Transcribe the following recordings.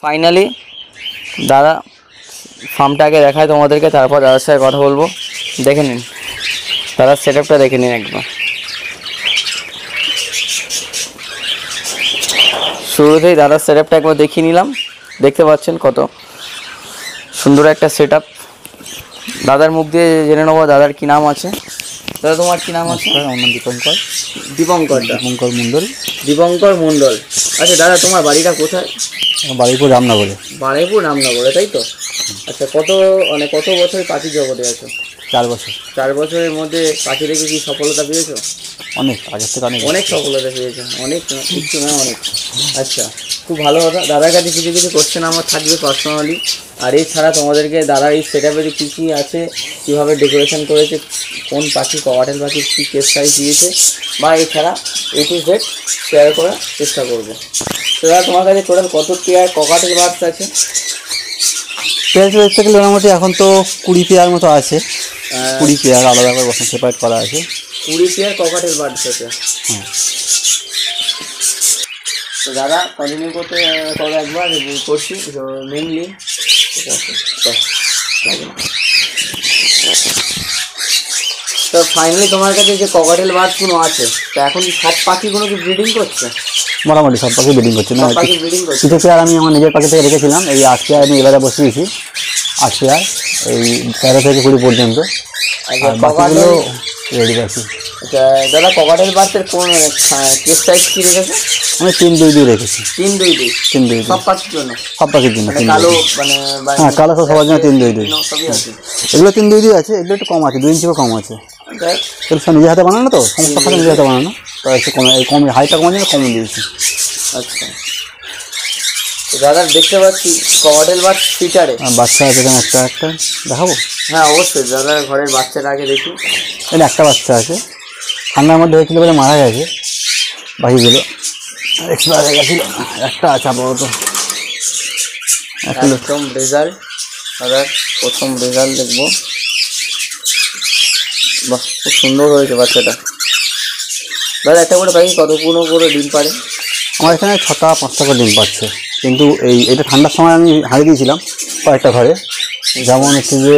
Finally দাদা ফার্মটা আগে দেখায় তোমাদেরকে, তারপর দাদার সাথে কথা বলবো। দেখে নিন দাদার সেট আপটা, দেখে নিন একবার। শুরুতেই দাদার সেট আপটা একবার দেখিয়ে নিলাম। দেখতে পাচ্ছেন কত সুন্দর একটা সেট আপ। দাদার মুখ দিয়ে জেনে নেবো দাদার কী নাম আছে। দাদা তোমার কী নাম আছে? আমার নাম দীপঙ্কর। দীপঙ্কর মণ্ডল। দীপঙ্কর মণ্ডল। আচ্ছা দাদা তোমার বাড়িটা কোথায়? বারুইপুর রামনগরে। বারুইপুর রামনগরে, তাই তো? আচ্ছা কত বছর পাখি জগতে আছো? 4 বছর। 4 বছরের মধ্যে পাখি দেখে কি সফলতা পেয়েছো? অনেক আগের থেকে অনেক সফলতা পেয়েছো, অনেক কিছু না অনেক। আচ্ছা খুব ভালো কথা। দাদার কাছে কিছু কিছু কোশ্চেন আমার থাকবে পার্সোনালি। আর এছাড়া তোমাদেরকে দাদা এই সেট আপে কী কী আছে, কীভাবে ডেকোরেশন করেছে, কোন পাখি ককাটেল পাখি কী কেস সাইজ দিয়েছে, বা এছাড়া A to Z শেয়ার করার চেষ্টা করবো। তো দাদা তোমার কাছে টোটাল কত পেয়ার ককাটেল বার্ডস আছে? পেয়ার দেখতে গেলে মোটামুটি এখন তো 20 পেয়ার মতো আছে। 20 পেয়ার আলাদা করে বসে সেপারেট করা আছে। 20 পেয়ার ককাটেল বার্ডস আছে। হ্যাঁ। তো দাদা কন্টিনিউ করতে করো একবার করছি মেনলি। ঠিক আছে তো ফাইনালি তোমার কাছে যে ককাটেল বার্ডসগুলো আছে, তো এখন সব পাখিগুলো কি ব্রিডিং করছে? মোটামুটি সব পাখি ব্রিডিং করছে না। কিছু পেয়ার আমি আমার নিজের পাখি থেকে রেখেছিলাম। এই 8 পেয়ার আমি এবারে বসিয়েছি। 8 পেয়ার এই 13 থেকে 20 পর্যন্ত। আর বাকিগুলো রেডি পাখি। আচ্ছা দাদা ককাটেল বার্ডসের কোন কেস সাইজ কী রেখেছে? আমি 3-2-2 রেখেছি। 3-2-2 সব পাখির জন্য? সব পাখির জন্য। কালো হ্যাঁ কালো সবার জন্য 3-2-2 সবই আছে। এগুলো 3-2-2 আছে। এগুলো একটু কম আছে, 2 ইঞ্চিও কম আছে। এগুলো সব নিজের হাতে বানানো, তো সমস্ত পাখি নিজের হাতে বানানো, তো একটু কম হাইটটা কমার জন্য কম দিয়েছি। আচ্ছা দাদা দেখতে পাচ্ছি ককাটেল বার্ড ফিটারে বাচ্চা আছে একটা দেখাবো? হ্যাঁ অবশ্যই দাদার ঘরের বাচ্চাটা আগে দেখি। এটা একটা বাচ্চা আছে, ঠান্ডার মধ্যে হয়েছিল বলে মারা গেছে। বাকিগুলো এক্সপায়ার হয়ে গেছিল। একটা আছে আপাতত। একদম রেজাল্ট দাদার প্রথম রেজাল্ট দেখবো। বাহ খুব সুন্দর হয়েছে বাচ্চাটা। দাদা একটা করে পাখি কতগুলো করে ডিম পারে? আমার এখানে 6টা 5টা করে ডিম পাচ্ছে, কিন্তু এটা ঠান্ডার সময় আমি হারিয়ে দিয়েছিলাম কয়েকটা ঘরে। যেমন হচ্ছে যে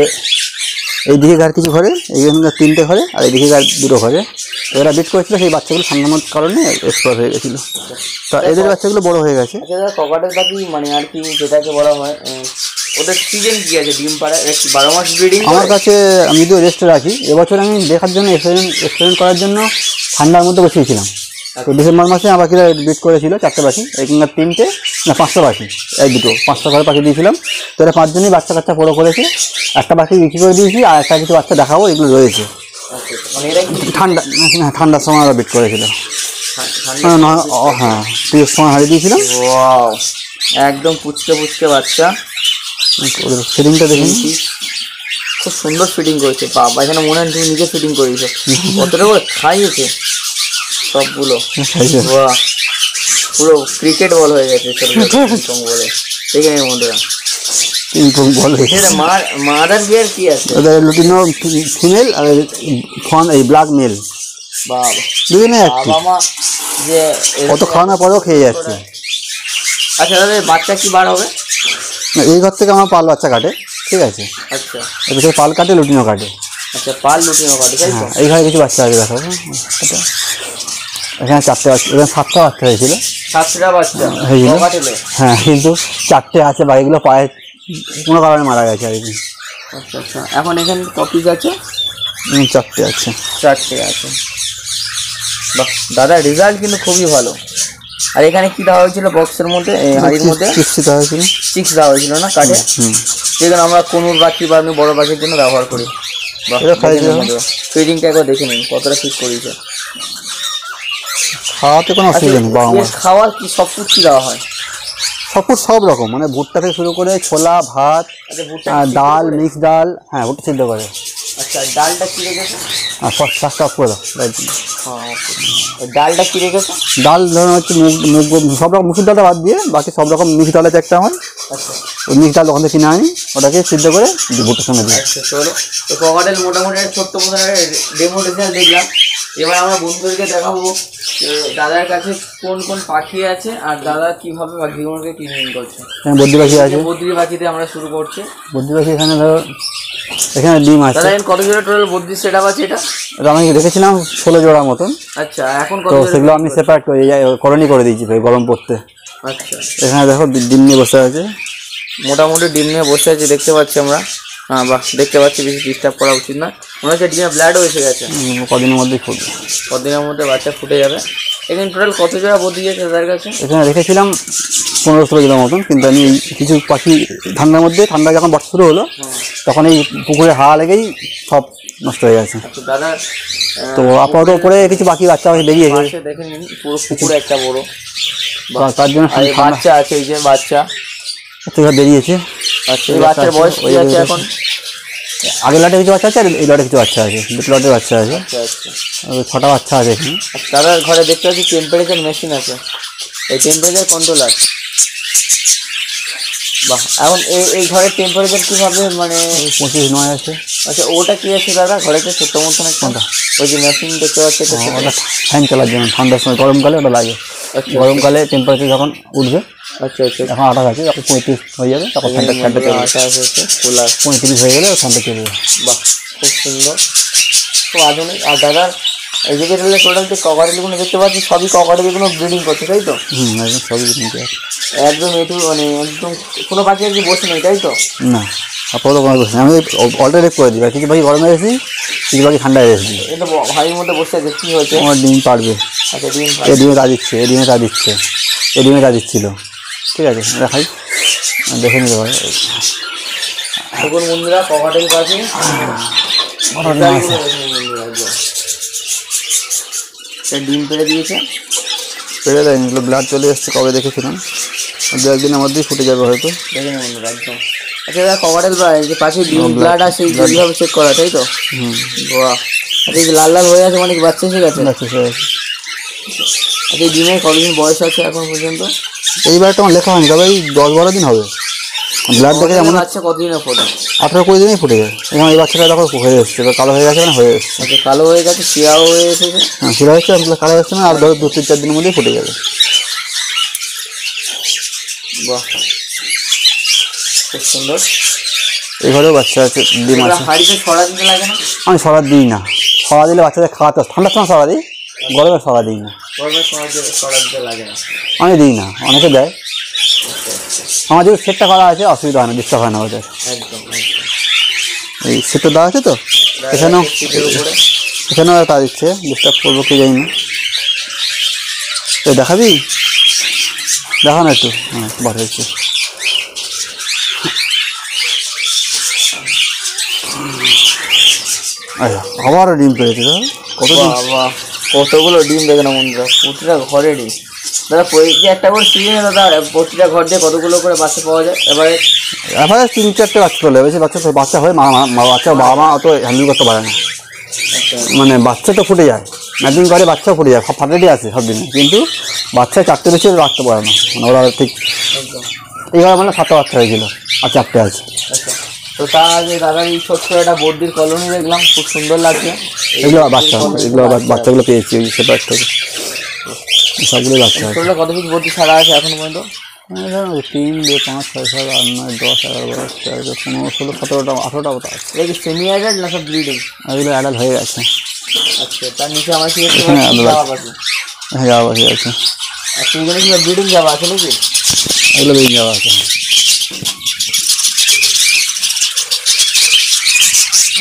এই দিকে ঘর কিছু ঘরে, এইখানে 3টে ঘরে, আর এইদিকে ঘর 2টো ঘরে। তো এরা বিট করেছিল, সেই বাচ্চাগুলো ঠান্ডার কারণে এক্সপায়ার হয়ে গেছিলো। তা এদের বাচ্চাগুলো বড় হয়ে গেছে। আচ্ছা দাদা ককাটেল পাখি মানে আর কি যেটাকে বলা হয়, ওদের সিজন কী আছে ডিম পাড়া? 12 মাস ব্রিডিং? আমার কাছে আমি যদি রেস্টে রাখি, এবছর আমি দেখার জন্য এক্সপেরিমেন্ট করার জন্য ঠান্ডার মধ্যে বসিয়েছিলাম। তো ডিসেম্বর মাসে আমার পাখিরা বিট করেছিল 4টে পাখি, এইখানকার 3টে না 5টা পাখি, এই 5টা ঘরে পাখি দিয়েছিলাম। তো এরা 5 জনই বাচ্চা কাচ্চা বড়ো করেছে। একটা পাখি বিক্রি করে দিয়েছি, আর একটা কিছু বাচ্চা দেখাবো, এগুলো রয়েছে। ঠান্ডার সময় ওরা বিট করেছিল। হ্যাঁ পুজোর সময় হারিয়ে দিয়েছিলাম। ওয়াও একদম পুচকে বাচ্চা। ওদের ফিডিংটা দেখুন, খুব সুন্দর ফিটিং করেছে। বাবা এখানে মনে হয় তুমি নিজে ফিটিং করেছো। কতটা করে খাইয়েছে সবগুলো? বাহ পুরো ক্রিকেট বল হয়ে গেছে বলে। দেখে নিন বন্ধুরা মাদার বিয়ার কি আছে? লুটিনো ফিমেল আর এই ব্ল্যাক মেল। বাবা দুজনে বাবা মা যে কত খাওয়ানোর পরেও খেয়ে যাচ্ছে। আচ্ছা দাদা বাচ্চা কি বার হবে? এই ঘর থেকে আমার পাল বাচ্চা কাটে, ঠিক আছে? আচ্ছা এবার পাল কাটে, লুটিনো কাটে। আচ্ছা পাল লুটিনো কাটে, তাই তো? এই ঘরে কিছু বাচ্চা আছে দেখাবো। এখানে 4টে বাচ্চা, এখানে 7টা বাচ্চা হয়েছিল। 7টা বাচ্চা হয়েছিল? হ্যাঁ কিন্তু 4টে আছে, বাকিগুলো পায়ে কোনো কারণে মারা গেছে আর কি। আচ্ছা আচ্ছা এখন এখানে কপিস আছে? 4টে আছে। 4টে আছে। বাহ দাদা রেজাল্ট কিন্তু খুবই ভালো। আর এখানে কি দেওয়া হয়েছিল বক্সের মধ্যে, হাড়ির মধ্যে? চিক্স দেওয়া হয়েছিল না কাঠে, যেখানে আমরা কোনুর পাখি বা আমি বড় পাখির জন্য ব্যবহার করি। ফিডিংটা একবার দেখে নিন কতটা ঠিক করেছে। খাওয়াতে কোনো অসুবিধা নেই। খাওয়ার কি সব ফুড কি দেওয়া হয়? সব রকম, মানে ভুট্টা থেকে শুরু করে ছোলা ভাত, ডাল, মিক্স ডাল। হ্যাঁ ভুট্টা সিদ্ধ করে। আচ্ছা ডালটা কি রেখেছে? সব করে দাও। ডালটা কি রেখেছে? ডাল ধরুন হচ্ছে মুগ সব রকম, মুসুর ডালটা বাদ দিয়ে বাকি সব রকম মিক্স ডাল আছে একটা আমার। আচ্ছা ওই মিক্স ডাল ওখান থেকে কিনে আনি, ওটাকে সিদ্ধ করে ভুট্টার সঙ্গে দিই। আচ্ছা চলো তো ককাটেল মোটামুটি ছোট্ট মতো ডেমো রেজাল্ট দেখলাম। এবার আমরা বন্ধুদেরকে দেখাবো যে দাদার কাছে কোন কোন পাখি আছে আর দাদা কিভাবে পাখিগুলোকে ক্লিনিং করছে। বদ্রি পাখি আছে, বদ্রি পাখিতে আমরা শুরু করছি। বদ্রি পাখি এখানে ধরো এখানে ডিম আছে। দাদা কত জোড়া টোটাল বদ্রি সেট আপ আছে? এটা আমি রেখেছিলাম 16 জোড়া মতন। আচ্ছা, এখন কত? তো সেগুলো আমি সেপারেট কলোনি করে দিয়েছি গরম পড়তে। আচ্ছা, এখানে দেখো ডিম নিয়ে বসে আছে, মোটামুটি ডিম নিয়ে বসে আছে দেখতে পাচ্ছি আমরা। হ্যাঁ বাহ, দেখতে পাচ্ছি, বেশি ডিস্টার্ব করা উচিত না। মনে হচ্ছে ডিমে ব্লাডও এসে গেছে। কদিনের মধ্যেই ফুটবে, কদিনের মধ্যে বাচ্চা ফুটে যাবে। এখানে টোটাল কত জোড়া বদ্রি আছে তাদের কাছে? এখানে রেখেছিলাম 15-16 জোড়া মতন, কিন্তু আমি কিছু পাখি ঠান্ডার মধ্যে, ঠান্ডা যখন বর্ষা শুরু হলো তখন এই পুকুরে হাওয়া লেগেই সব নষ্ট হয়ে গেছে। দাদা তো আপাতত উপরে কিছু বাকি বাচ্চা বেরিয়েছে, দেখে নিন পুরো পুকুরে একটা বড়, তার জন্য বাচ্চা আছে। এই যে বাচ্চা বেরিয়েছে। আচ্ছা, এই বাচ্চার বয়স কি আছে এখন? আগের লটে কিছু বাচ্চা আছে আর এই লটে কিছু বাচ্চা আছে, দুটো লটের বাচ্চা আছে। আচ্ছা আচ্ছা, 6টা বাচ্চা আছে এখানে। দাদার ঘরে দেখতে পাচ্ছি টেম্পারেচার মেশিন আছে, এই টেম্পারেচার কন্ট্রোলার। বাহ, এখন এই ঘরের টেম্পারেচার কিভাবে মানে? 25-9 আছে। আচ্ছা, ওটা কি আছে দাদা ঘরে? ছোট্ট মতন একটা ওই যে মেশিন দেখতে পাচ্ছি, ওটা ফ্যান চালার জন্য, ঠান্ডার সময় গরমকালে ওটা লাগে। গরমকালে টেম্পারেচার যখন উঠবে, আচ্ছা আচ্ছা, এখন 28 আছে, যখন 35 হয়ে যাবে তখন ফ্যানটা চলবে। 35 হয়ে গেলে ফ্যানটা চলবে। বাহ, খুব সুন্দর, খুব আধুনিক। আর দাদার এই যে টোটাল যে ককাটেলগুলো দেখতে পাচ্ছি সবই ককাটেলগুলো ব্রিডিং করছে, তাই তো? একদম সবই নিতে একদম এটু মানে একদম কোনো পাখি আর কি বসে নেই, তাই তো? না, আপাতত কোনো বসে আমি অল্টারনেট করে দিই, কিছু পাখি গরমে এসেছি, কিছু পাখি ঠান্ডায় এসেছি। এটা ভাইয়ের মধ্যে বসে আছে, কী হয়েছে? আমার ডিম পারবে। আচ্ছা, ডিম এ ডিমে তা দিচ্ছে, এ ডিমে তা দিচ্ছে, এ ডিমে তা দিচ্ছিল। ঠিক আছে, দেখাই, দেখে নিতে পারে। তখন বন্ধুরা ককাটেল পাখি ডিম পেড়ে দিয়েছে। পেড়ে দেয়নি, এগুলো ব্লাড চলে এসছে, কবে দেখেছিলাম। 2-1 দিনের মধ্যেই ফুটে যাবে হয়তো। দেখে নেই বন্ধুরা একদম। আচ্ছা দাদা, ককাটেল যে পাখি ডিম ব্লাড আসে এইভাবে চেক করা, তাই তো? বাহ, আচ্ছা, এই যে লাল লাল হয়ে আছে মানে বাচ্চা এসে গেছে। বাচ্চা এসে গেছে। আচ্ছা, এই ডিমের কতদিন বয়স আছে এখন পর্যন্ত? এইবার তো আমার লেখা হয়নি, তবে এই 10-12 দিন হবে। ব্লাড দেখে যেমন বাচ্চা কতদিনে ফোটে? 18-20 দিনেই ফুটে যায়। এবং এই বাচ্চাটা দেখো হয়ে এসছে, এবার কালো হয়ে গেছে, মানে হয়ে এসছে। আচ্ছা, কালো হয়ে গেছে, শিয়াও হয়ে এসেছে। হ্যাঁ, শিরা হচ্ছে, কালো হচ্ছে না, আর ধরো 2-3-4 দিনের মধ্যেই ফুটে যাবে। বাহ, খুব সুন্দর। এই ঘরেও বাচ্চা আছে, ডিম আছে। হাড়িতে ছড়া দিতে লাগে না? আমি সরা দিই না, সরা দিলে বাচ্চাদের খাওয়াতে, ঠান্ডার সময় সরা দিই, গরমে সরা দিই না। গরমের সময় ছড়া দিতে লাগে না? আমি দিই না, অনেকে দেয়। আমার যদি সেটটা করা আছে অসুবিধা হয় না, ডিস্টার্ব হয় না ওদের। একদম, এই সেটটা দেওয়া আছে তো, এখানেও এখানেও তা দিচ্ছে, ডিস্টার্ব করবো কি জানি না। তো দেখাবি, দেখা না একটু। হ্যাঁ, বার হয়েছে। আচ্ছা, আবারও ডিম পেয়েছে, কত ডিম, কতগুলো ডিম দেখে না বন্ধুরা, প্রতিটা ঘরে ডিম। দাদা যে একটা করে সিজনে দাদা প্রতিটা ঘর দিয়ে কতগুলো করে বাচ্চা পাওয়া যায় এবারে? 3-4টে বাচ্চা চলে, বেশি বাচ্চা হয় বাচ্চা বাবা মা অত হ্যান্ডেল করতে পারে না। মানে বাচ্চা তো ফুটে যায়, ম্যাচিং করে বাচ্চাও ফুটে যায়, সব ফাটেটি আছে সব দিনে, কিন্তু বাচ্চা 4টে বেশি রাখতে পারে না। মানে ওরা ঠিক এইভাবে মানে 7টা বাচ্চা হয়েছিল, আর 4টে আছে। আচ্ছা, তো তার আগে দাদার এই ছোট্ট একটা বদ্রির কলোনি দেখলাম, খুব সুন্দর লাগছে। এগুলো বাচ্চা, এগুলো বাচ্চাগুলো পেয়েছি ওই সেপারেট থেকে, সবগুলো বাচ্চা আছে। কত পিস বদ্রি ছাড়া আছে এখন পর্যন্ত? 3, 2, 5, 6, 7, 8, 9, 10, 11, 12, 13, 15, 16, 17টা 18টা মতো আছে। এটা কি সেমি অ্যাডাল্ট না সব ব্রিডিং? এগুলো অ্যাডাল্ট হয়ে গেছে। আচ্ছা, তার নিচে আমার কি আছে? যাওয়া বাকি আছে। আচ্ছা, এখানে কি ব্রিডিং যাওয়া আছে নাকি? এগুলো বেরিয়ে যাওয়া আছে।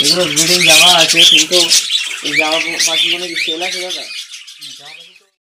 এগুলো ব্রিডিং জামা আছে, কিন্তু এই জামা পাখিগুলো কি সেল আছে দাদা?